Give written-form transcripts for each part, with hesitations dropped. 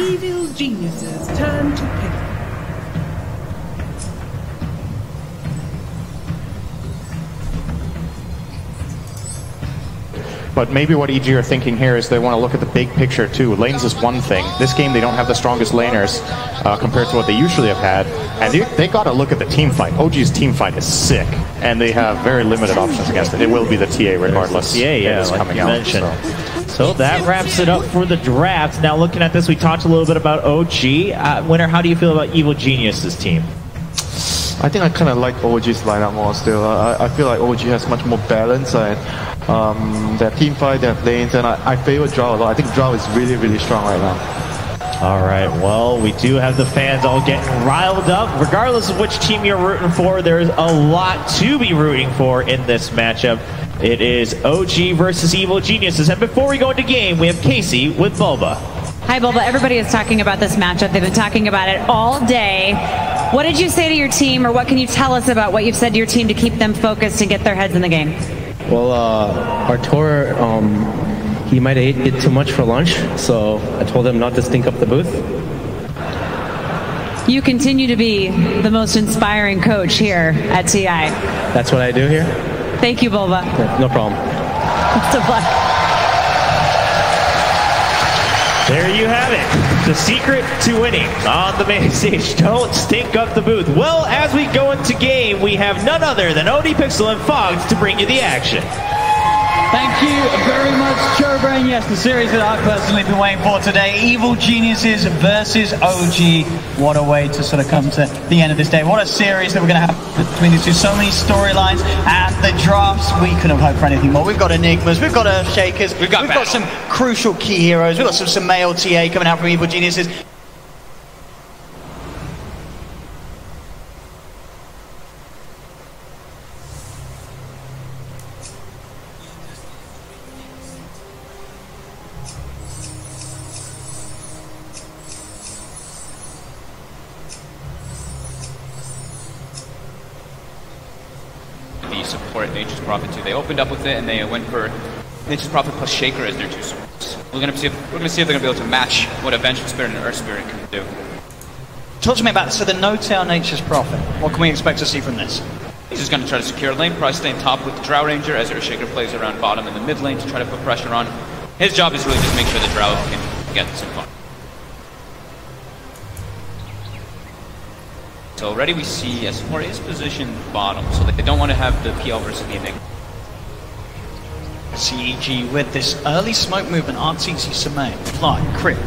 Evil Genius's turn to pick. But maybe what EG are thinking here is they want to look at the big picture too. Lanes is one thing. This game they don't have the strongest laners compared to what they usually have had. And they got to look at the team fight. OG's team fight is sick. And they have very limited options against it. It will be the TA regardless. TA, yeah, like coming out. So that wraps it up for the draft. Now looking at this, we talked a little bit about OG. Winner, how do you feel about Evil Genius's team? I think I kind of like OG's lineup more still. I feel like OG has much more balance and their team fight, their lanes, and I favor Drow a lot. I think Drow is really, really strong right now. All right, well, we do have the fans all getting riled up. Regardless of which team you're rooting for, there's a lot to be rooting for in this matchup. It is OG versus Evil Geniuses. And before we go into game, we have Casey with Bulba. Hi, Bulba. Everybody is talking about this matchup. They've been talking about it all day. What did you say to your team, or what can you tell us about what you've said to your team to keep them focused and get their heads in the game? Well, Artur, he might have ate too much for lunch, so I told him not to stink up the booth. You continue to be the most inspiring coach here at TI. That's what I do here? Thank you, Bulba. Yeah, no problem. Best of luck. There you have it. The secret to winning on the main stage. Don't stink up the booth. Well, as we go into game, we have none other than ODPixel and Fogs to bring you the action. Thank you very much, Joebrain. Yes, the series that I've personally been waiting for today. Evil Geniuses versus OG. What a way to sort of come to the end of this day. What a series that we're going to have between these two. So many storylines and the drafts. We couldn't hope for anything more. We've got Enigmas, we've got Shakers, we've got some crucial key heroes. We've got some male TA coming out from Evil Geniuses. Support Nature's Prophet 2. They opened up with it and they went for Nature's Prophet plus Shaker as their two supports. We're gonna see if they're gonna be able to match what a Vengeful Spirit and Earth Spirit can do. Talk to me about this. So the no-tail Nature's Prophet. What can we expect to see from this? He's just gonna try to secure lane, probably stay on top with the Drow Ranger as Earth Shaker plays around bottom in the mid lane to try to put pressure on. His job is really just make sure the Drow can get some fun. So already we see S4 is positioned bottom, so they don't want to have the PL versus the Enigma. CEG with this early smoke movement, RTC Samay, Fly, Crit.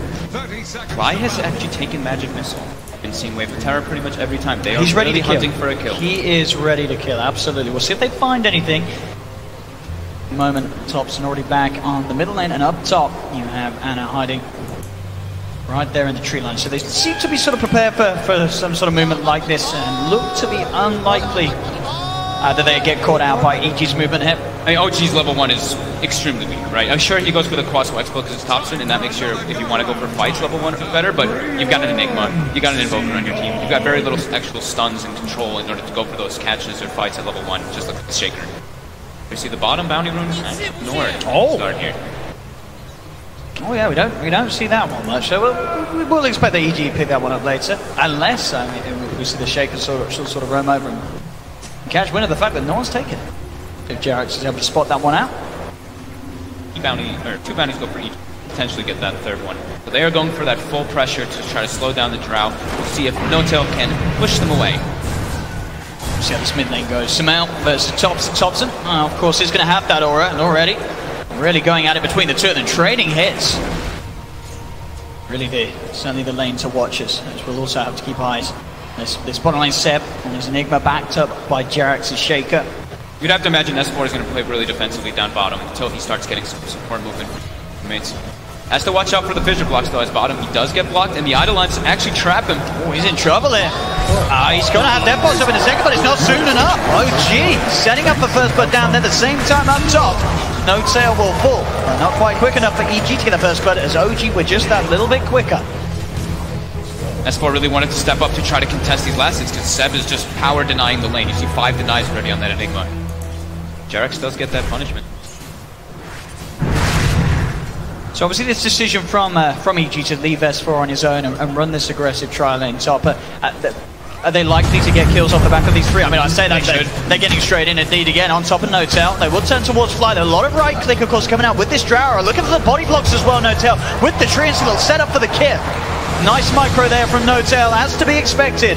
Fly has actually taken Magic Missile. Been seeing Wave of Terror pretty much every time. They are He's ready really to kill. hunting for a kill. He is ready to kill, absolutely. We'll see if they find anything. Moment, Thompson already back on the middle lane, and up top you have Anna hiding right there in the tree line. So they seem to be sort of prepared for some sort of movement like this, and look to be unlikely that they get caught out by EG's movement here. I mean, OG's level 1 is extremely weak, right? I'm sure he goes for the cross X because it's Thompson, and that makes sure if you want to go for fights, level 1 better, but you've got an Enigma, you got an Invoker on your team, you've got very little actual stuns and control in order to go for those catches or fights at level 1, just like the Shaker. You see the bottom bounty runes? Ignored. Start here. Oh yeah, we don't see that one much. So we'll expect the EG pick that one up later, unless we see the Shaker sort of roam over and catch wind of the fact that no one's taken it. If Jarex is able to spot that one out, two bounties go for each. Potentially get that third one. But they are going for that full pressure to try to slow down the Drow. We'll see if No-Tail can push them away. See how this mid lane goes. Samel versus Thompson. Of course, he's going to have that aura, and already really going at it between the two of them, trading hits. Really certainly the lane to watch us, as we'll also have to keep eyes. This bottom lane Seb, and there's Enigma backed up by Jarex's Shaker. You'd have to imagine S4 is going to play really defensively down bottom until he starts getting some support movement from mates. Has to watch out for the fissure blocks though, as bottom he does get blocked, and the Eidolons actually trap him. Oh, he's in trouble here. He's going to have death bots up in a second, but it's not soon enough. Oh gee, setting up the first blood down there at the same time up top. No-Tail will fall. Not quite quick enough for EG to get the first blood, as OG were just that little bit quicker. S4 really wanted to step up to try to contest these last hits, because Seb is just power denying the lane. You see 5 denies already on that Enigma. Jarex does get that punishment. So obviously this decision from EG to leave S4 on his own and run this aggressive trial lane top, are they likely to get kills off the back of these three? I mean, I say that they're getting straight in indeed again on top of Notel. They will turn towards Fly. There are a lot of right click, of course, coming out with this Drower. Looking for the body blocks as well, Notel, with the tree, and so they'll set up for the kill. Nice micro there from Notel, as to be expected.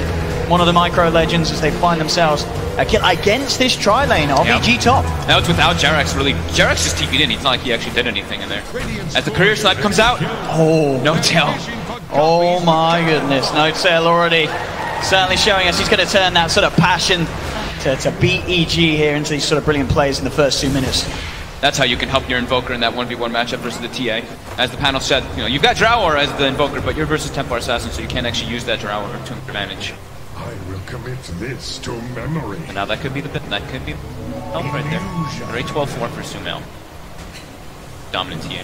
One of the micro legends as they find themselves a kill against this tri lane of EG top. That was without Jerax, really. Jerax just TP'd in. It's not like he actually did anything in there. As the career snipe comes out, Notel. Oh my goodness, Notel already certainly showing us he's going to turn that sort of passion to beat EG here into these sort of brilliant plays in the first 2 minutes. That's how you can help your Invoker in that 1v1 matchup versus the TA. As the panel said, you know, you've got Drower as the Invoker, but you're versus Templar Assassin, so you can't actually use that Drower to your advantage. I will commit this to memory. And now that could be the help right there. Great 12-4 for Sumail. Dominant TA.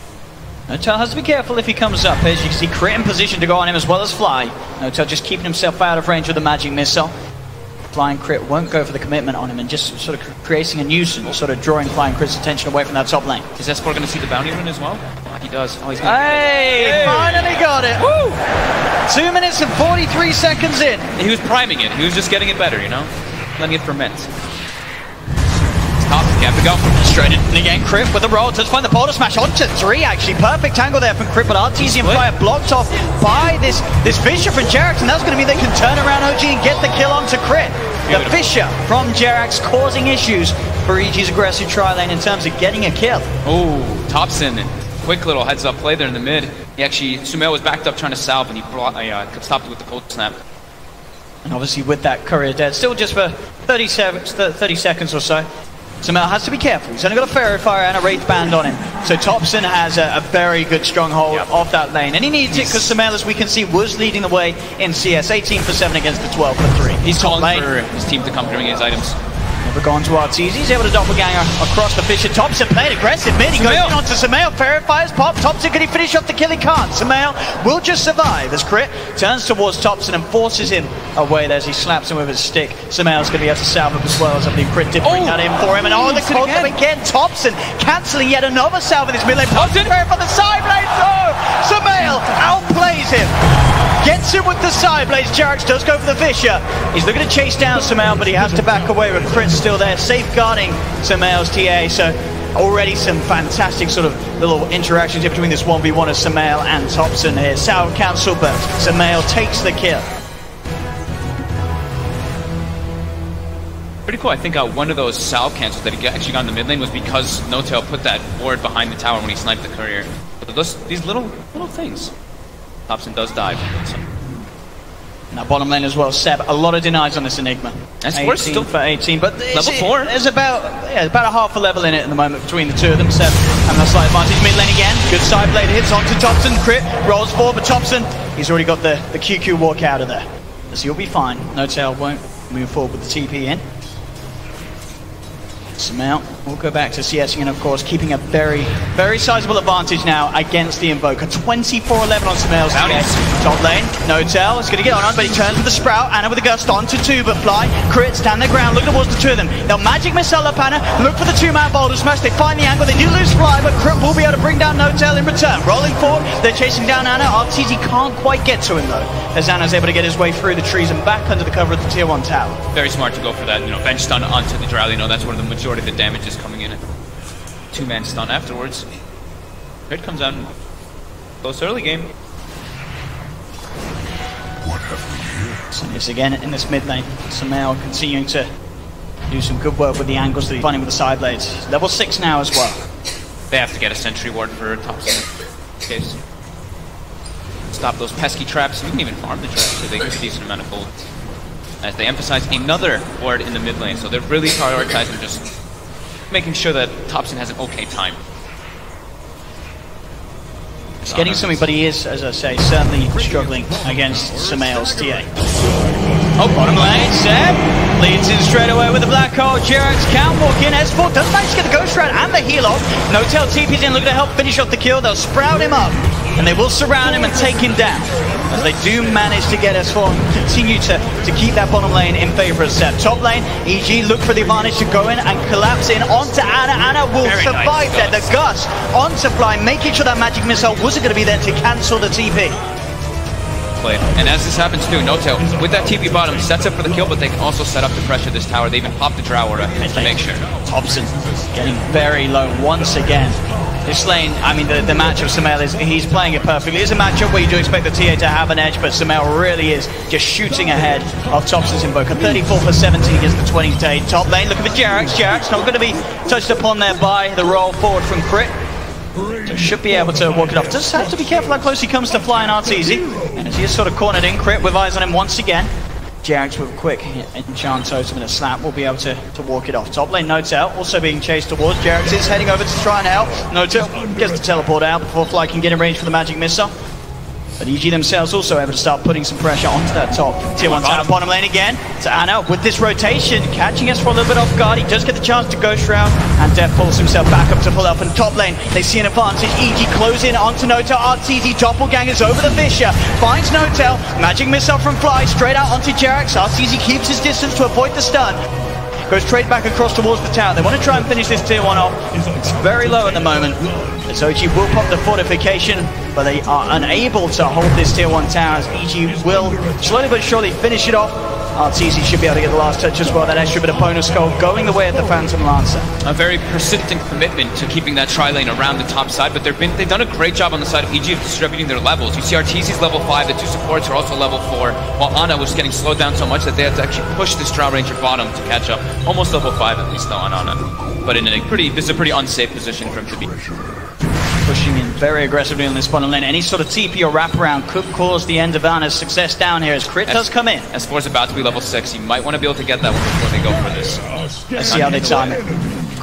Notel has to be careful if he comes up. As you can see, Crit in position to go on him as well as Fly. Notel just keeping himself out of range with the magic missile. Fly and Crit won't go for the commitment on him and just sort of creating a nuisance, sort of drawing Fly and Crit's attention away from that top lane. Is S4 going to see the bounty run as well? Oh, he does. Oh, he's gonna finally got it! Woo! 2 minutes and 43 seconds in. He was priming it. He was just getting it better, you know? Letting it ferment. Top, you have to go. Straight in again, Crit with a roll. Does find the border smash onto 3, actually. Perfect angle there from Crit, but Artesian Fire blocked off by this Fissure from Jerax, and that's going to mean they can turn around OG and get the kill onto Crit. The Fissure from Jerax causing issues for EG's aggressive tri lane in terms of getting a kill. Oh, Thompson, quick little heads up play there in the mid. He actually, Sumail was backed up trying to salve, and he stopped it with the cold snap. And obviously with that courier dead, still just for 30 seconds or so. Sumail has to be careful. He's only got a Fairy Fire and a Wraith Band on him. So Thompson has a very good stronghold of that lane. And he needs it because Sumail, as we can see, was leading the way in CS. 18 for 7 against the 12 for 3. He's calling for his team to come bring his items. Never gone to Artees. He's able to doppelganger across the Fissure. Thompson played aggressive mid. He goes in onto Sumail. Fairy Fires pop. Thompson, can he finish off the kill? He can't. Sumail will just survive as Crit turns towards Thompson and forces him away there as he slaps him with his stick. Sumail's going to be able to salve him as well, as I believe Crit did bring that in for him. And the cold again. Thompson cancelling yet another salve in his mid lane. Thompson for the side blade. Sumail outplays him. Gets him with the side blades. Jerax does go for the Fissure. He's looking to chase down Sumail, but he has to back away with Crit still there, safeguarding Sumail's TA. So already some fantastic sort of little interactions here between this 1v1 of Sumail and Thompson here. Sour cancel, but Sumail takes the kill. Pretty cool. I think one of those salve cancels that he actually got in the mid lane was because Notel put that ward behind the tower when he sniped the courier. But these little things. Thompson does dive. Now bottom lane as well, Seb. A lot of denies on this Enigma. That's worse still for 18, but level 4. There's about a half a level in it at the moment between the two of them. Seb having a slight advantage. Mid lane again. Good side blade hits onto Thompson. Crit rolls forward, but Thompson, he's already got the QQ walk out of there. So you'll be fine. Notel won't move forward with the TP in. Sumail will go back to CSing, and of course keeping a very, very sizable advantage now against the Invoker. 24-11 on Sumail's top lane. Notel is going to get on, but he turns with the Sprout. Anna with a Gust onto 2, but Fly. Crit stand their ground, look towards the two of them. They'll Magic Missile up Anna, look for the 2-man Boulder Smash. They find the angle, they do lose Fly, but Crit will be able to bring down Notel in return. Rolling forward, they're chasing down Anna. RTZ can't quite get to him though, as Anna's able to get his way through the trees and back under the cover of the tier 1 tower. Very smart to go for that, bench stun onto the Drow. That's where the majority of the damage is coming in. 2-man stun afterwards. Crit comes out in close early game. What have we here? So it's again in this mid lane. Sumail continuing to do some good work with the angles that he's finding with the side blades. Level 6 now as well. They have to get a sentry ward for Thompson in this case. Stop those pesky traps. You can even farm the traps, so they get a decent amount of gold. As they emphasize another ward in the mid lane, so they're really prioritizing just making sure that Thompson has an okay time. He's getting something, but he is, as I say, certainly struggling against Sumail's TA. Oh, bottom lane, Seb leads in straight away with the black hole. Jerax can walk in. S4 does manage to get the Ghost Shroud and the heal off. Notel TP's in, looking to help finish off the kill. They'll sprout him up, and they will surround him and take him down. as they do manage to get S4 and continue to keep that bottom lane in favor of Seb. Top lane, EG look for the advantage to go in and collapse in onto Ana. Ana will survive there. The Gust onto Fly, making sure that magic missile wasn't going to be there to cancel the TP. And as this happens too, N0tail, with that TP bottom, sets up for the kill, but they can also set up to pressure this tower. They even pop the Drow Aura to make sure. Thompson getting very low once again. This lane, I mean, the matchup, Sumail, he's playing it perfectly. It's a matchup where you do expect the TA to have an edge, but Sumail really is just shooting ahead of Thompson's Invoker. 34 for 17 against the 20 day. Top lane, looking for Jerax. Jerax not going to be touched upon there by the roll forward from Crit. So should be able to walk it off. Just have to be careful how close he comes to flying Arteezy. And as he is sort of cornered in, Crit with eyes on him once again. Jerax with a quick enchant totem and a slap will be able to walk it off. Top lane, N0tail also being chased towards. Jerax is heading over to try and help. N0tail gets the teleport out before Fly can get in range for the magic missile. But EG themselves also able to start putting some pressure onto that top tier 1 tower. Bottom lane again to Ana with this rotation, catching us for a little bit off guard. He does get the chance to Ghost Shroud, and Def pulls himself back up to full health. And top lane, they see an advantage. EG close in onto N0tail. Arteezy doppelgangers over the Fissure, finds N0tail. Magic missile from Fly straight out onto Jerax. Arteezy keeps his distance to avoid the stun. Goes straight back across towards the tower. They want to try and finish this tier 1 off. It's very low at the moment. As OG will pop the fortification, but they are unable to hold this tier 1 tower, as EG will slowly but surely finish it off. Arteezy should be able to get the last touch as well. That extra bit of bonus skull going the way of the Phantom Lancer. A very persistent commitment to keeping that tri-lane around the top side, but they've done a great job on the side of EG of distributing their levels. You see Arteezy's level 5, the 2 supports are also level 4, while Ana was getting slowed down so much that they had to actually push this Drow Ranger bottom to catch up. Almost level 5 at least though on Ana. But this is a pretty unsafe position for him to be. Pushing in very aggressively on this bottom lane. Any sort of TP or wraparound could cause the end of Ana's success down here as Crit does come in. S4's about to be level 6. You might want to be able to get that one before they go for this. Let's see how they time it.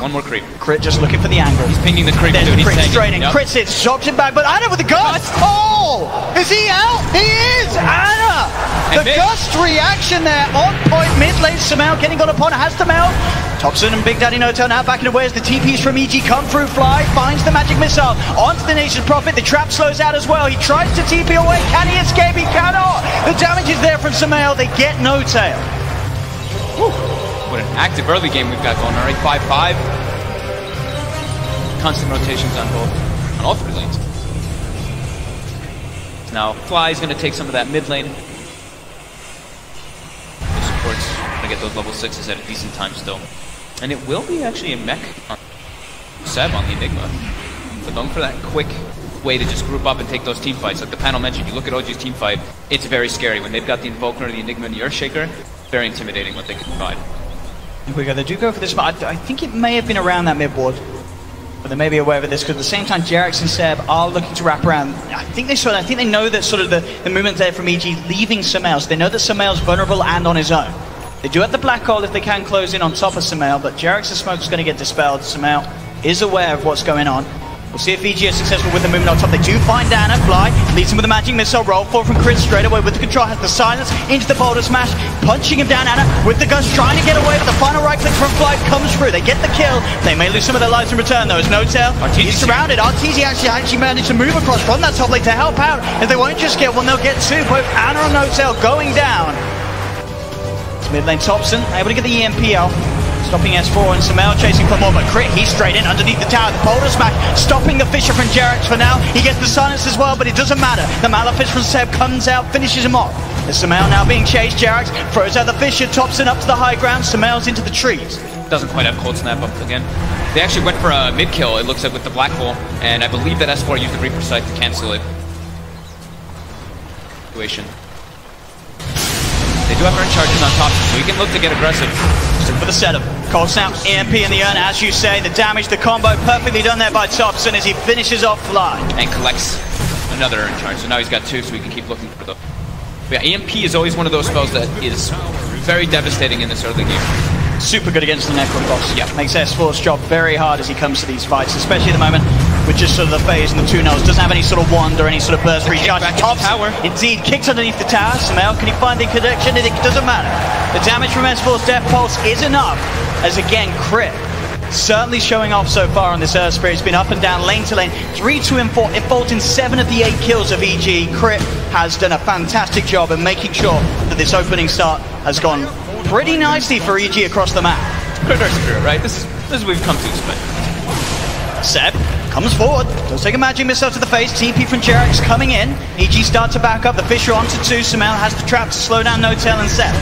One more creep. Crit just looking for the angle. He's pinging the creep. There's the creep straight in. Yep. Crit sits, drops it back, but Ana with the Gust! Oh! Is he out? He is! Ana! The Gust reaction there on point mid lane. Sumail getting on upon has to melt. Thompson and Big Daddy N0tail now backing away as the TPs from EG come through. Fly finds the magic missile onto the Nation's Prophet. The trap slows out as well. He tries to TP away. Can he escape? He cannot. The damage is there from Sumail. They get N0tail. What an active early game we've got going on, right? 5-5. Constant rotations on all 3 lanes. Now Fly's going to take some of that mid lane. The support's going to get those level 6s at a decent time still. And it will be actually a mech on Seb on the Enigma. So going for that quick way to just group up and take those team fights. Like the panel mentioned, you look at OG's team fight, it's very scary. When they've got the Invoker, the Enigma, and the Earthshaker, very intimidating what they can provide. Here we go. They do go for this. I think it may have been around that mid board, but they may be aware of this because at the same time, Jerax and Seb are looking to wrap around. I think they know that sort of the movement there from EG leaving Sumail. So they know that Sumail's vulnerable and on his own. They do have the black hole if they can close in on top of Sumail, but Jerax's smoke is going to get dispelled. Sumail is aware of what's going on. We'll see if EG is successful with the movement on top. They do find Ana. Fly leads him with a magic missile. Roll forward from Chris straight away with the control. Has the silence into the boulder smash. Punching him down. Ana with the Gust trying to get away, but the final right click from Fly comes through. They get the kill. They may lose some of their lives in return though. As N0tail, he's surrounded. Arteezy actually managed to move across from that top lane to help out. If they won't just get one, they'll get 2. Both Ana and N0tail going down. It's mid lane Thompson able to get the EMP out. Stopping S4 and Sumail chasing for more, but Crit, he's straight in underneath the tower. The boulder smash, stopping the Fissure from Jerax for now. He gets the silence as well, but it doesn't matter. The Malefice from Seb comes out, finishes him off. As Sumail now being chased, Jerax throws out the Fissure, Thompson up to the high ground, Sumail's into the trees. Doesn't quite have Cold Snap up again. They actually went for a mid kill, it looks like, with the Black Hole, and I believe that S4 used the Reaper Sight to cancel it. Situation. They do have urn charges on top, so you can look to get aggressive. For the setup, Cold Snap, EMP in the urn, as you say, the damage, the combo, perfectly done there by Thompson as he finishes off Fly. And collects another urn charge, so now he's got 2, so he can keep looking for them. But yeah, EMP is always one of those spells that is very devastating in this early game. Super good against the Necron boss. Yeah, makes S4's job very hard as he comes to these fights, especially at the moment with just sort of the phase and the 2-0s. Doesn't have any sort of wand or any sort of burst recharge. Top tower. Indeed, kicks underneath the tower. Sumail, can he find the connection? It doesn't matter. The damage from S4's Death Pulse is enough. As again, Crit certainly showing off so far on this Earth Spirit. It's been up and down, lane to lane, 3-2 and 4, involved in 7 of the 8 kills of EG. Crit has done a fantastic job of making sure that this opening start has gone pretty nicely for EG across the map. Predator Spirit, right? This is what we've come to expect. Seb comes forward, does take a magic missile to the face, TP from Jerax coming in. EG start to back up, the Fisher onto 2, Sumail has the trap to slow down No-Tail and Seb.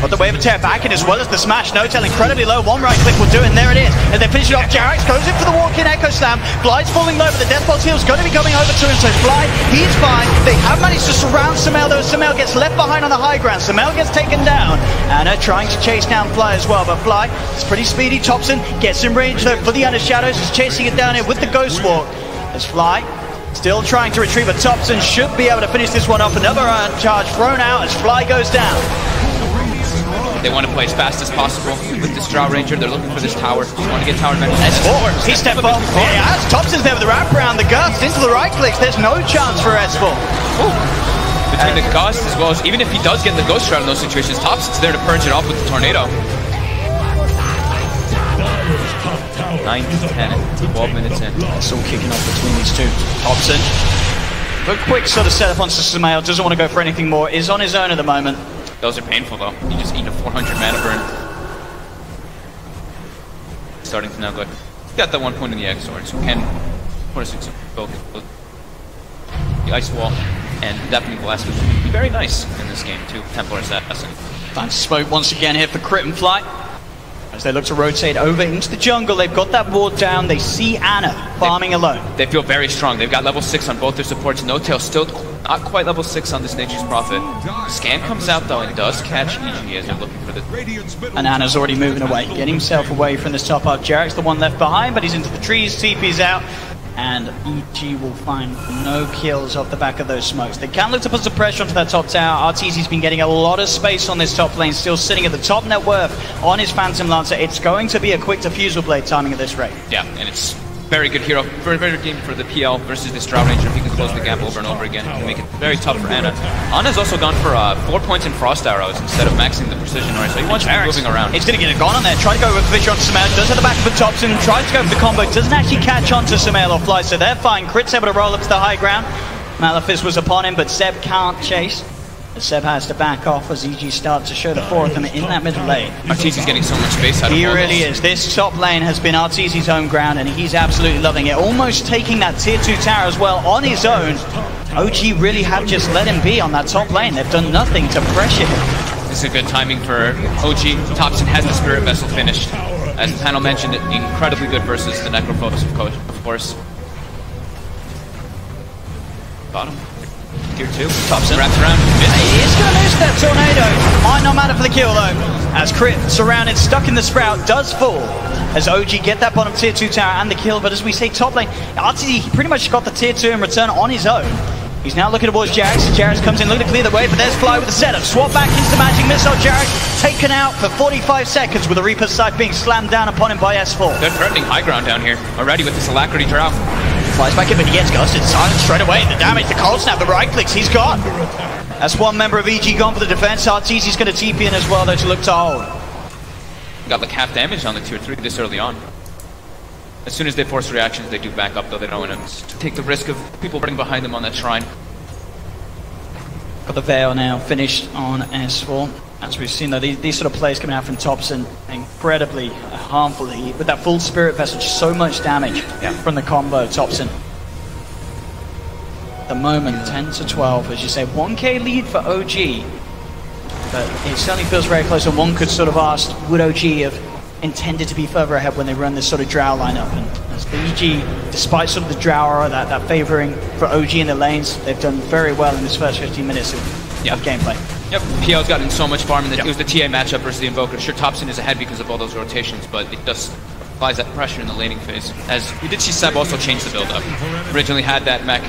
But the wave of tear back in as well as the smash. No-Tail incredibly low, one right click will do it, and there it is. As they finish it off, Jerax goes in for the walk-in Echo Slam. Fly's falling low, but the Death Bolt heal's going to be coming over to him, so Fly, he's fine. They have managed to surround Sumail, though Sumail gets left behind on the high ground. Sumail gets taken down, and trying to chase down Fly as well, but Fly is pretty speedy. Thompson gets in range, though, for the Under Shadows, is chasing it down here with the Ghost Walk. As Fly still trying to retrieve a Thompson, should be able to finish this one off. Another charge thrown out as Fly goes down. They want to play as fast as possible with this Drow Ranger. They're looking for this tower. They want to get tower advantage. S4, he stepped off. Yeah, as Thompson's there with the wraparound, the Gust into the right clicks. There's no chance for S4. Between the Gust as well as, even if he does get the Ghost Shroud in those situations, Thompson's there to purge it off with the Tornado. 9 to 10, 12 minutes in. It's all kicking off between these two. Thompson, a quick sort of setup onto Sumail, doesn't want to go for anything more, is on his own at the moment. Those are painful though. You just eat a 400 mana burn. Starting to now go. Got that 1 point in the X-Sword, so can both the Ice Wall and definitely Blast would be very nice in this game too. Templar Assassin. Time to smoke once again here for Crit and Fly. As they look to rotate over into the jungle, they've got that ward down. They see Ana farming alone. They feel very strong. They've got level 6 on both their supports. No-Tail still not quite level 6 on this Nature's Prophet. Scan comes out though and does catch EG as they're looking for the... And Ana's already moving away, getting himself away from this top up. Jarek's the one left behind, but he's into the trees. TP's out. And EG will find no kills off the back of those smokes. They can look to put some pressure onto that top tower. RTZ's been getting a lot of space on this top lane, still sitting at the top net worth on his Phantom Lancer. It's going to be a quick Diffusal Blade timing at this rate. Yeah, and it's very good hero, very good game for the PL versus this Drow Ranger. If he can close the gap over and over again, it can make it very tough for Ana. Ana's also gone for 4 points in Frost Arrows instead of maxing the precision rate, so he wants to be moving around. He's going to get it gone on there, try to go with Fisher onto Sumail, does have the back of the Thompson, tries to go for the combo, doesn't actually catch onto Sumail or Fly, so they're fine. Crit's able to roll up to the high ground. Malefice was upon him, but Seb can't chase. Seb has to back off as EG starts to show the 4 of them in that middle lane. Arteezy's getting so much space out of He all really this. is. This top lane has been Arteezy's home ground, and he's absolutely loving it. Almost taking that tier 2 tower as well on his own. OG really have just let him be on that top lane. They've done nothing to pressure him. This is good timing for OG. Thompson has the Spirit Vessel finished. As the panel mentioned, incredibly good versus the Necrophobos, of course. Bottom. Tier 2. Thompson wraps around. He's going to miss that tornado. Might not matter for the kill though. As Crit, surrounded, stuck in the Sprout, does fall. As OG get that bottom tier 2 tower and the kill. But as we say, top lane, RTZ pretty much got the tier 2 in return on his own. He's now looking towards Jarax. Jarax comes in, looking to clear the way, but there's Fly with the setup. Swap back into the magic missile. Jarax taken out for 45 seconds with the Reaper's Sight being slammed down upon him by S4. They're threatening high ground down here already with this Alacrity Drow. Flies back in, but he gets ghosted. Silent straight away. The damage, the cold snap, the right clicks, he's gone. That's one member of EG gone for the defense. RTZ's going to TP in as well, though, to look to hold. Got like half damage on the tier 3 this early on. As soon as they force reactions, they do back up, though. They don't want to take the risk of people running behind them on that shrine. Got the Veil now finished on S4. As we've seen, though, these sort of plays coming out from Thompson, incredibly harmful. With that full Spirit Vessel, just so much damage from the combo, Thompson. At the moment, 10 to 12, as you say, 1k lead for OG. But it certainly feels very close, and one could sort of ask, would OG have intended to be further ahead when they run this sort of Drow lineup? And as the EG, despite sort of the Drow aura, that favouring for OG in the lanes, they've done very well in this first 15 minutes of gameplay. Yep, PL's gotten so much farm, and it was the TA matchup versus the Invoker. Sure, Thompson is ahead because of all those rotations, but it does applies that pressure in the laning phase. As we did see Seb also change the build-up. Originally had that mech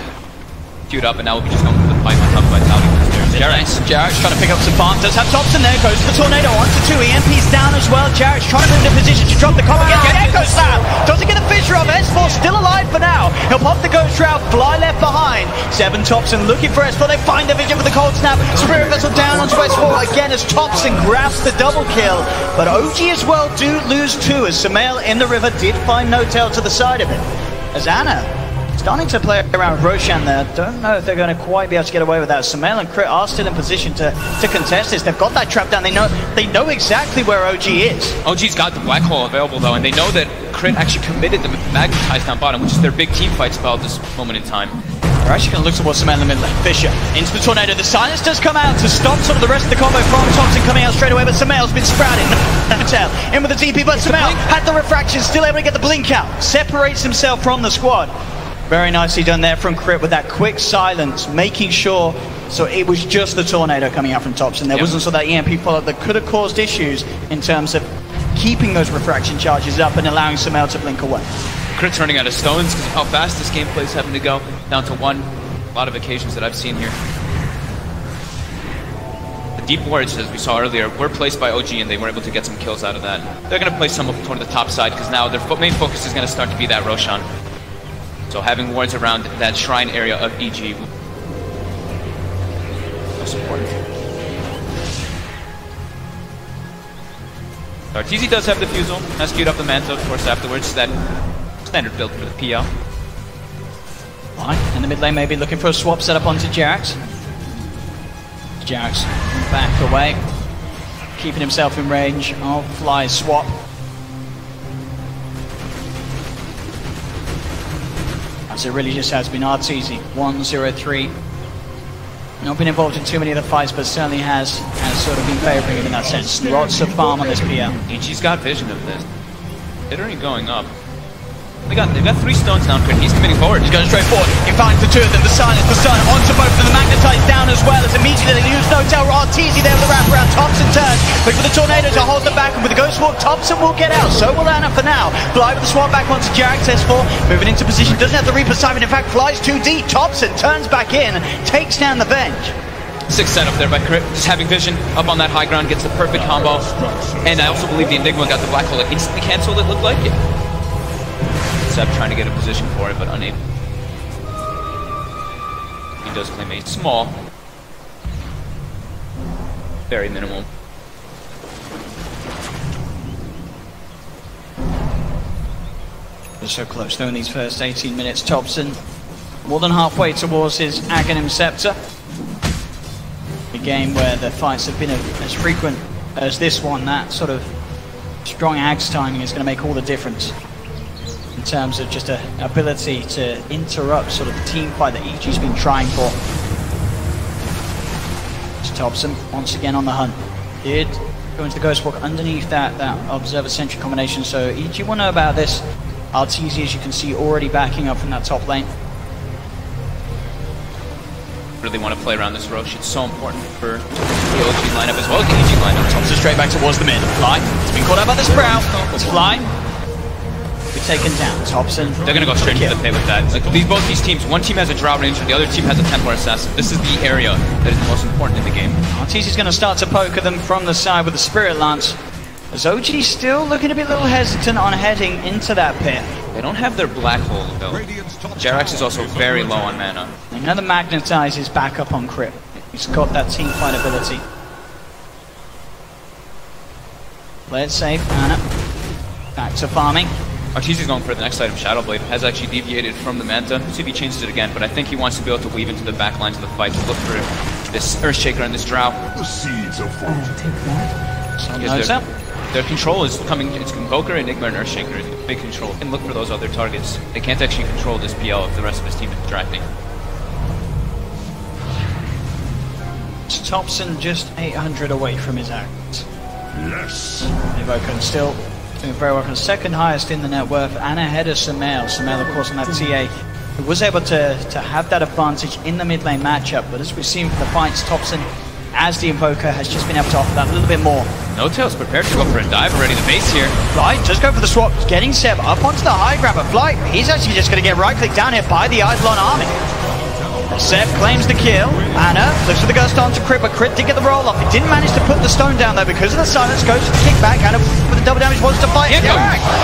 queued up, and now we'll be just going for the pipe on top of Vitality. Jarrett's trying to pick up some farm. Does have Thompson there. Goes for the tornado. Onto 2. EMP's down as well. Jarrett's trying to move into position to drop the copper. Get Echo Slam. Doesn't get the fissure off. S4 still alive for now. He'll pop the Ghost Shroud. Fly left behind. 7 Thompson looking for S4. They find the vision for the cold snap. Spirit Vessel down onto S4 again as Thompson grabs the double kill. But OG as well do lose 2 as Sumail in the river did find No Tail to the side of it. As Anna starting to play around Roshan there. Don't know if they're going to quite be able to get away with that. Sumail and Crit are still in position to contest this. They've got that trap down. They know exactly where OG is. OG's got the black hole available though, and they know that Crit actually committed the Magnetize down bottom, which is their big team fight spell at this moment in time. They're actually going to look towards Sumail in the mid lane. Fisher into the tornado. The silence does come out to stop sort of the rest of the combo from Thompson coming out straight away, but Sumail's been sprouting. No tell. In with the TP, but Sumail had the refraction, still able to get the blink out. Separates himself from the squad. Very nicely done there from Crit with that quick silence, making sure so it was just the tornado coming out from Thompson. There wasn't sort of that EMP follow-up that could have caused issues in terms of keeping those refraction charges up and allowing Sumail to blink away. Crit's running out of stones because of how fast this gameplay is having to go down to 1. A lot of occasions that I've seen here. The deep wards, as we saw earlier, were placed by OG and they were able to get some kills out of that. They're going to place some up toward the top side because now their main focus is going to start to be that Roshan. So having wards around that shrine area of EG most important. Arteezy does have Diffusal, has queued up the Manta, of course, afterwards. That standard build for the PL. Right, in the mid lane, maybe looking for a swap set up onto Jax. Jax back away, keeping himself in range of Fly's swap. As it really just has been Arteezy, 1-0-3. Not been involved in too many of the fights, but certainly has sort of been favouring him in that sense. Lots of farm on this PL. EG's got vision of this. They're already going up. They've got 3 stones now, Crit. He's committing forward. He's going straight forward. He finds the 2 of them. The silence, the stun onto both of them. The Magnetize down as well as immediately they use No Tail. Arteezy there with the wraparound. Thompson turns. But with the tornado to hold them back, and with the Ghost Walk, Thompson will get out. So will Anna for now. Fly with the swap back onto Jax. S4 moving into position. Doesn't have the Reaper Simon. In fact, flies too deep. Thompson turns back in, takes down the bench. 6 setup there by Crit. Just having vision up on that high ground gets the perfect combo. And I also believe the Enigma got the black hole. It instantly canceled. It looked like it. Seb trying to get a position for it, but unable. He does claim a small, very minimal. They're so close though in these first 18 minutes. Thompson more than halfway towards his Aghanim Scepter. A game where the fights have been as frequent as this one. That sort of strong axe timing is going to make all the difference in terms of just an ability to interrupt sort of the team fight that EG's been trying for. It's Thompson once again on the hunt. Did go into the Ghost Walk underneath that Observer Sentry combination, so EG will know about this. Arteezy, as you can see, already backing up from that top lane. Really want to play around this Rosh. It's so important for the OG lineup as well as the EG lineup. Thompson straight back towards the mid. Fly. It's been caught out by the Sprout. It's Fly. Taken down. Thompson. They're going to go straight into the pit with that. Like both these teams, one team has a Drow Ranger, the other team has a Templar Assassin. This is the area that is the most important in the game. Arteezy's going to start to poke at them from the side with the Spirit Lance. As OG still looking to be a little hesitant on heading into that pit. They don't have their black hole though. Jerax is also very low on mana. Another Magnetize is back up on Crit. He's got that team fight ability. Play it safe, Anna. Back to farming. Arteezy's going for the next item, Shadow Blade. Has actually deviated from the Manta. See if he changes it again, but I think he wants to be able to weave into the back lines of the fight to look for this Earthshaker and this Drow. The seeds of Their control is coming, it's Invoker, Enigma, and Earthshaker is big control. They can look for those other targets. They can't actually control this PL if the rest of his team is distracting. Thompson just 800 away from his act. Yes. Invoker still doing very well, second highest in the net worth and ahead of Sumail. Sumail, of course, on that TA, who was able to have that advantage in the mid lane matchup. But as we've seen from the fights, Thompson, as the Invoker, has just been able to offer that a little bit more. No Tail's prepared to go for a dive already. The base here. Fly, just go for the swap. Getting Seb up onto the high grabber. Fly, he's actually just going to get right click down here by the Eidolon army. Seb claims the kill. Anna looks for the ghost onto Crit, but Crit did get the roll off. He didn't manage to put the stone down though because of the silence. Goes for the kickback. Anna with the double damage wants to fight. Echo.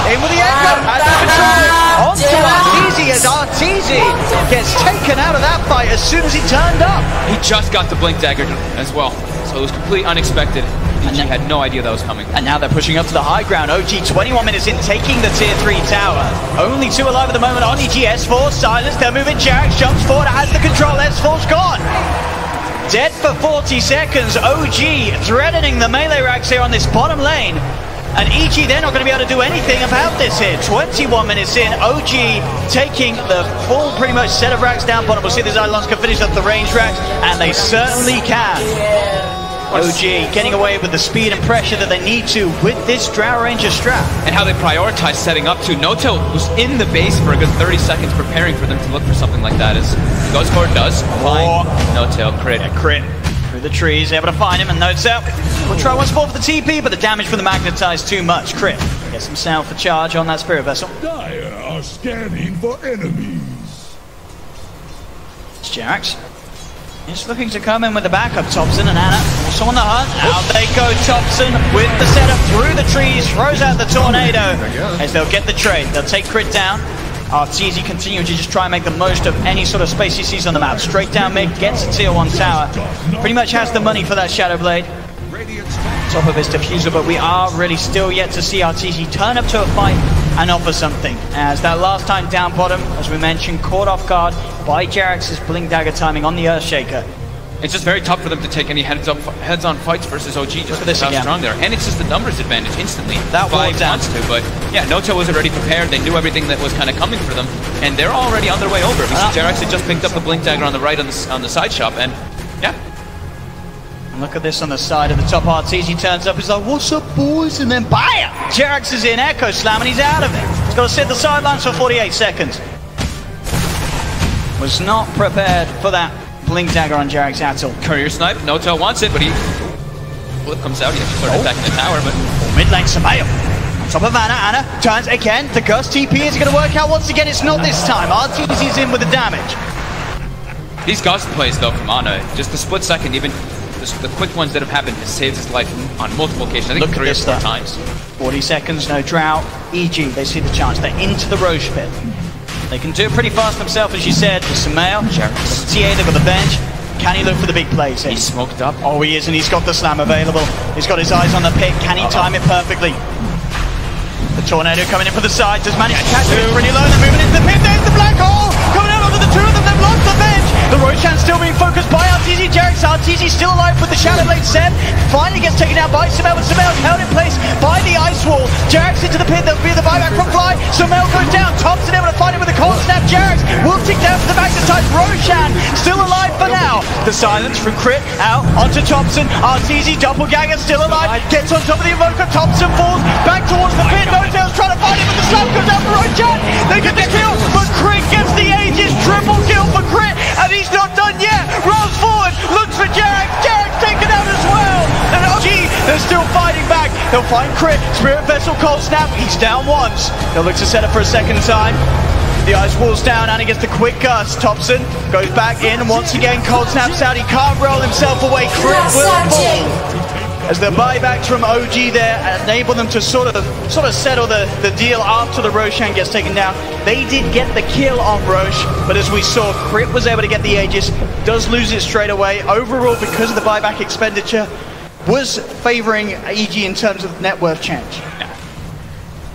In with the echo. Has the control. Onto Arteezy as Arteezy gets taken out of that fight as soon as he turned up. He just got the blink dagger as well, so it was completely unexpected. EG had no idea that was coming. And now they're pushing up to the high ground. OG 21 minutes in, taking the tier 3 tower. Only 2 alive at the moment on EG. S4 silence, they're moving. Jarex jumps forward, has the control. S4's gone. Dead for 40 seconds. OG threatening the melee racks here on this bottom lane. And EG, they're not going to be able to do anything about this here. 21 minutes in, OG taking the full pretty much set of racks down bottom. We'll see if the Zylons can finish up the range racks, and they certainly can. OG getting away with the speed and pressure that they need to with this Drow Ranger strap. And how they prioritize setting up to. Noto was in the base for a good 30 seconds preparing for them to look for something like that. As he goes for it, does find Noto. Crit. Crit through the trees, able to find him, and notes out. We'll try once more for the TP, but the damage from the magnetize too much. Crit gets some sound for charge on that Spirit Vessel. Dire are scanning for enemies. It's Jarex. He's looking to come in with the backup. Thompson and Anna also on the hunt. Out they go. Thompson with the setup through the trees, throws out the tornado as they'll get the trade. They'll take Crit down. Arteezy continuing to just try and make the most of any sort of space he sees on the map. Straight down mid, gets a tier 1 tower. Pretty much has the money for that Shadow Blade. Top of his diffuser, but we are really still yet to see Arteezy turn up to a fight and offer something. As that last time down bottom, as we mentioned, caught off guard by Jarex's blink dagger timing on the Earthshaker. It's just very tough for them to take any heads-on fights versus OG just because how strong they are. And it's just the numbers advantage instantly. That Five wants to, but yeah, Noto was already prepared. They knew everything that was kind of coming for them, and they're already on their way over. We see Jarex had just picked up the blink dagger on the right on the side shop, and yeah. Look at this on the side of the top. Arteezy turns up, he's like, what's up, boys? And then bam! Jarex is in Echo Slam, and he's out of it. He's got to sit the sidelines for 48 seconds. Was not prepared for that blink dagger on Jarex at all. Courier snipe, Noto wants it, but he flip comes out. He actually started attacking the tower, but mid lane Samael. On top of Anna, Anna turns again. The Gust TP is going to work out once again. It's not this time. Arteezy's in with the damage. These Gust plays though from Anna, just a split second, even the quick ones that have happened has saved his life on multiple occasions. I think 3 or 4 times. 40 seconds, no drought. EG, they see the chance. They're into the Roche pit. They can do it pretty fast themselves, as you said. With Samael, TA, they've got the bench. Can he look for the big plays here? He's smoked up. Oh, he is, and he's got the slam available. He's got his eyes on the pit. Can he time it perfectly? The tornado coming in for the side. Does manage to catch it. It's pretty low. They're moving into the pit. There's the black hole. Coming out onto the 2 of them. They've lost the bench. The Roshan still being focused by Arteezy. Jarex. Arteezy still alive with the Shadow Blade. Seb finally gets taken out by Samael, but Samael's held in place by the ice wall. Jarex into the pit. There'll be the buyback from Fly. Samael goes down. Thompson able to find him with a cold snap. Jarex will tick down for the back to type. Roshan still alive for now. The silence from Crit out onto Thompson. Arteezy doppelganger still alive. Gets on top of the Invoker. Thompson falls back towards the pit. Notail's trying to find him, but the slap goes out for Roshan. They get the kill, but Crit gets the Aegis. Triple kill for Crit, and he's not done yet. Rolls forward, looks for Jarex. Jarex taken out as well. And OG, they're still fighting back. They'll find Crit. Spirit Vessel, cold snap. He's down once. They'll look to set up for a second time. The ice wall's down, and he gets the quick gust. Thompson goes back in, and once again, cold snaps out. He can't roll himself away. Crit will fall. As the buybacks from OG there enable them to sort of settle the deal after the Roshan gets taken down. They did get the kill on Roche, but as we saw, Crit was able to get the Aegis, does lose it straight away. Overall, because of the buyback expenditure, was favoring EG in terms of net worth change.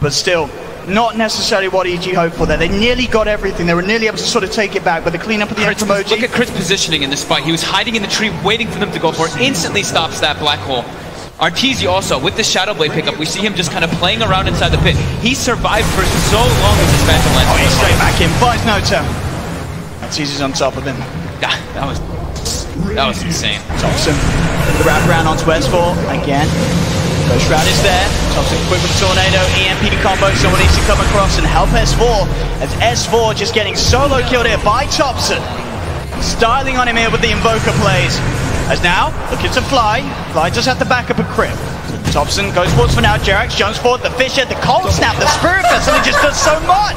But still, not necessarily what EG hoped for there. They nearly got everything. They were nearly able to sort of take it back, but the cleanup at the end from OG. Look at Crit's positioning in this fight. He was hiding in the tree, waiting for them to go for it. Instantly stops that black hole. Arteezy also, with the Shadow Blade pickup, we see him just kind of playing around inside the pit. He survived for so long with his Phantom Lance. Oh, he's straight back in. Finds Noto. Arteezy's on top of him. That was insane. Thompson, the wrap around onto S4 again. Ghost Shroud is there. Thompson quick with the tornado, EMP combo. Someone needs to come across and help S4. As S4 just getting solo killed here by Thompson. Styling on him here with the Invoker plays. As now, looking to Fly. Fly just had the backup of Crit. Thompson goes forwards for now. Jarex jumps forward. The Fisher, the cold snap, the Spirit Vessel, and he just does so much.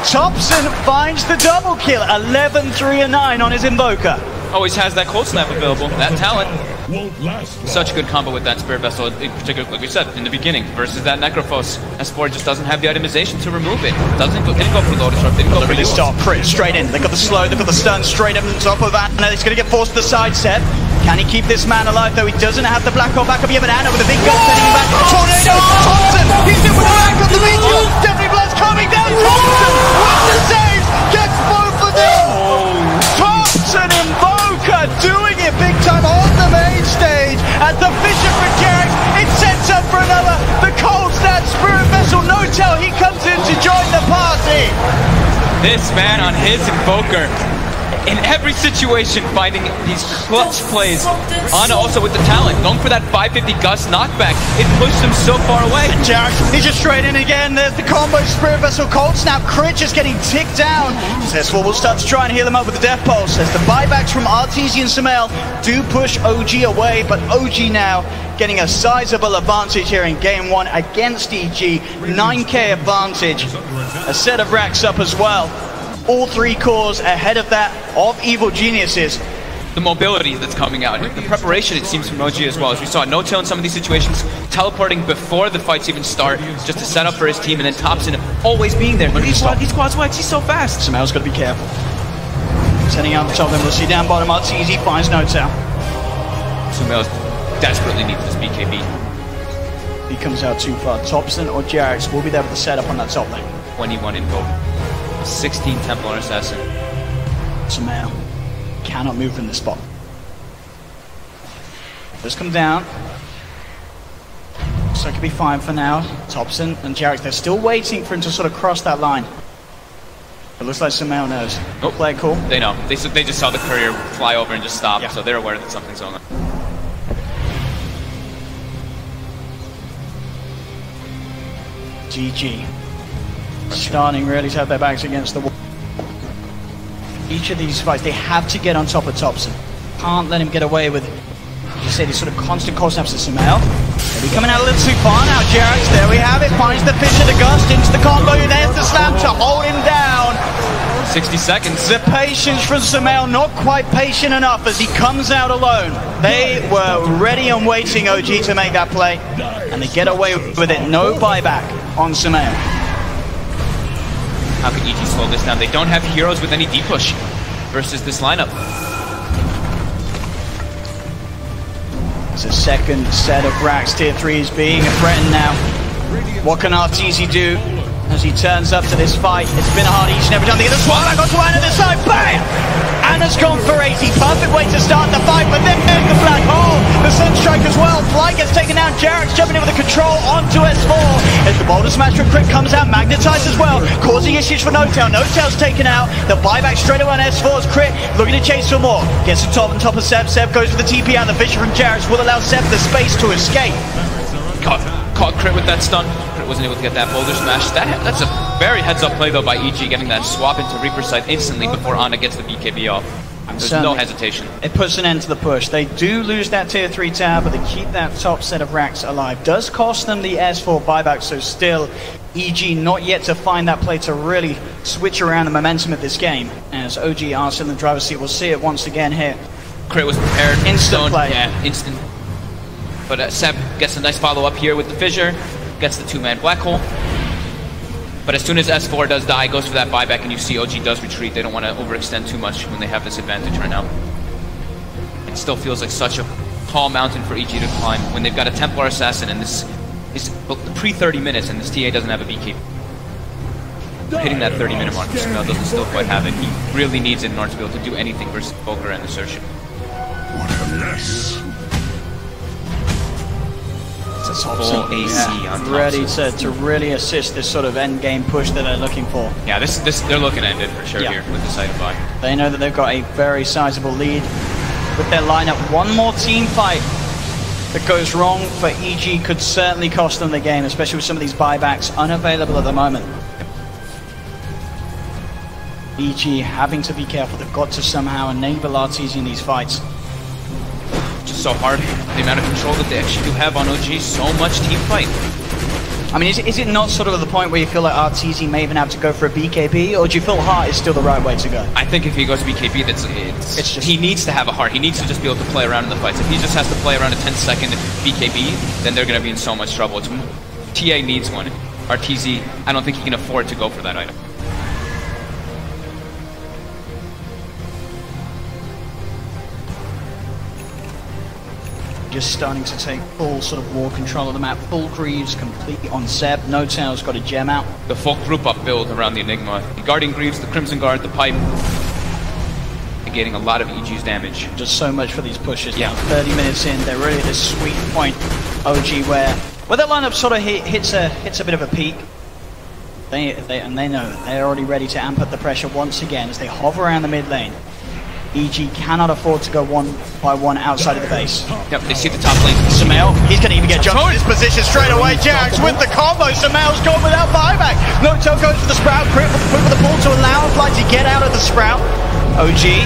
Thompson finds the double kill. 11, 3, and 9 on his Invoker. Always has that cold snap available, that talent. Won't last long. Such a good combo with that Spirit Vessel, in particular, like we said, in the beginning, versus that Necrophos. S4 just doesn't have the itemization to remove it. Didn't go for Lotus Orb, didn't go for this stop, crit straight in. They got the slow, they've got the stun straight up on top of that. Now he's going to get forced to the side step. Can he keep this man alive, though? He doesn't have the Black Hole back up yet, but Anna with a big gun sending him back. Tornado! Thompson! He's in with the back of the Meteor! Deadly Blood's coming down! Thompson with the save! Gets both of them! Thompson Invoker doing it big time on the main stage as the Fisher for Jax. It sets up for another. The cold snap Spirit Vessel, no tell, he comes in to join the party. This man on his Invoker, in every situation, finding these clutch plays. Anna also with the talent, going for that 550 Gust knockback. It pushed him so far away. And Jax, he's just straight in again. There's the combo Spirit Vessel, cold snap, crit just getting ticked down. S4 will start to try and heal him up with the Death Pulse as the buybacks from RTZ and Sumail do push OG away, but OG now getting a sizable advantage here in game 1 against EG. 9k advantage. A set of racks up as well. All 3 cores ahead of that of Evil Geniuses. The mobility that's coming out, the preparation it seems from OG as well, as we saw no-tail in some of these situations, teleporting before the fights even start, just to set up for his team, and then Thompson always being there. Look at these quads wedge, he's so fast. Sumail's got to be careful. Setting out the top, then we'll see down bottom, RTZ finds no-tail. Sumail desperately needs this BKB. He comes out too far. Thompson or Jax will be there with the setup on that top lane. 21 in gold. 16 Templar Assassin. Sumail cannot move from this spot. Just come down. So it could be fine for now. Thompson and Jax, they're still waiting for him to sort of cross that line. It looks like Sumail knows. Oh, play it cool. They know. They just saw the courier fly over and just stop, Yeah. so they're aware that something's going on. GG. Starting really to have their backs against the wall. Each of these fights, they have to get on top of Thompson. Can't let him get away with, you say, these sort of constant cold snaps to Sumail. They'll be coming out a little too far now, Jax. There we have it. Finds the Fisher, the Gust into the combo. There's the slam to hold him down. 60 seconds. The patience from Sumail, not quite patient enough as he comes out alone. They were ready and waiting, OG, to make that play. And they get away with it. No buyback on Sumail. How can EG slow this down? They don't have heroes with any deep push versus this lineup. It's a second set of racks. Tier 3 is being threatened now. What can RTZ do as he turns up to this fight? It's been hard each and every time. They get the swap back onto Anna this side. Bam! Anna's gone for 80. Perfect way to start the fight, but then there's the Black Hole. The Sunstrike as well. Fly gets taken down. Jarek's jumping in with the control onto S4. As the Boulder Smash from Crit comes out, magnetized as well, causing issues for No-Tail. No-Tail's taken out. The buyback straight away on S4's Crit, looking to chase for more. Gets the top on top of Seb. Seb goes for the TP out. The Fisher from Jarek's will allow Seb the space to escape. Caught Crit with that stun. Crit wasn't able to get that Boulder Smash. That's a very heads-up play, though, by EG, getting that swap into Reaper side instantly before Anna gets the BKB off. There's no hesitation. It puts an end to the push. They do lose that tier 3 tower, but they keep that top set of racks alive. Does cost them the S4 buyback, so still EG not yet to find that play to really switch around the momentum of this game. As OG are still in the driver's seat, we'll see it once again here. Crit was prepared. Instant play. Yeah, instant. But Seb gets a nice follow-up here with the Fissure, gets the 2-man Black Hole. But as soon as S4 does die, goes for that buyback, and you see OG does retreat. They don't want to overextend too much when they have this advantage right now. It still feels like such a tall mountain for EG to climb when they've got a Templar Assassin, and this is pre-30 minutes, and this TA doesn't have a BK. Hitting that 30-minute mark, Sumail doesn't still quite have it. He really needs it in order to be able to do anything versus Volker and Assertion. What a mess. Full AC on Thompson. Ready to really assist this sort of end game push that they're looking for. Yeah, this they're looking at it for sure here with the side of buy. They know that they've got a very sizable lead with their lineup. One more team fight that goes wrong for EG could certainly cost them the game, especially with some of these buybacks unavailable at the moment. EG having to be careful. They've got to somehow enable RTZ in these fights. Just so hard, the amount of control that they actually do have on OG, so much team fight. I mean, is it not sort of the point where you feel like RTZ may even have to go for a BKB, or do you feel Heart is still the right way to go? I think if he goes BKB, it's just, he needs to have a Heart. He needs to just be able to play around in the fights. If he just has to play around a 10-second BKB, then they're going to be in so much trouble. TA needs one. RTZ, I don't think he can afford to go for that item. Just starting to take full sort of war control of the map. Full Greaves completely on Zeb. No Tail's got a gem out. The full group up build around the Enigma. The Guardian Greaves, the Crimson Guard, the Pipe. Negating a lot of EG's damage. Just so much for these pushes. Yeah. 30 minutes in, they're really at this sweet point, OG, where their lineup sort of hits a bit of a peak. And they know they're already ready to amp up the pressure once again as they hover around the mid lane. EG cannot afford to go one by one outside of the base. Yep, they see the top lane. Sumail, he's going to even get jumped in this position straight away. Jax with the combo. Sumail's gone without buyback. No-Tail goes for the Sprout. Crit with the ball to allow Fly to get out of the Sprout. OG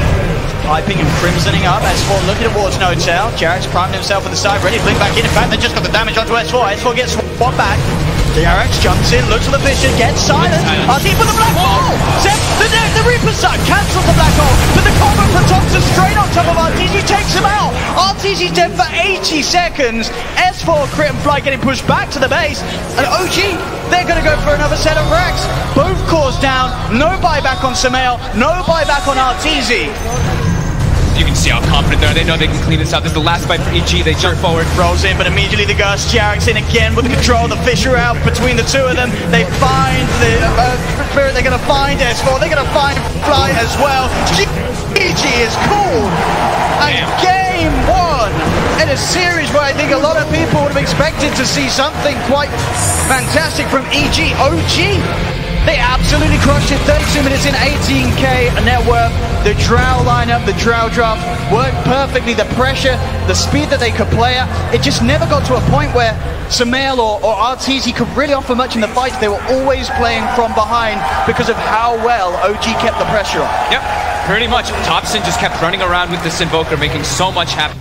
piping and crimsoning up. S4 looking towards No-Tail. Jax primed himself on the side, ready to blink back in. In fact, they just got the damage onto S4. S4 gets swapped back. DRX jumps in, looks at the vision, gets silent. RT for the black hole! The Reaper Suck cancels the black hole, but the combo for Toxin straight on top of RTZ takes him out. RTZ's dead for 80 seconds. S4, Crit and Fly getting pushed back to the base. And OG, they're going to go for another set of racks. Both cores down, no buyback on Sumail, no buyback on RTZ. You can see how confident they are. They know they can clean this out. This is the last fight for EG. They jump forward. Rolls in, but immediately the Gust. Jarek's in again with the control. The Fisher out between the two of them. They find the Spirit. They're going to find S4. They're going to find Fly as well. EG is cool. And game one in a series where I think a lot of people would have expected to see something quite fantastic from EG. OG. They absolutely crushed it. 32 minutes in, 18k net worth. The Drow lineup, the Drow draft worked perfectly. The pressure, the speed that they could play at, it just never got to a point where Sumail or RTZ could really offer much in the fight. They were always playing from behind because of how well OG kept the pressure on. Yep, pretty much. Thompson just kept running around with this Invoker, making so much happen.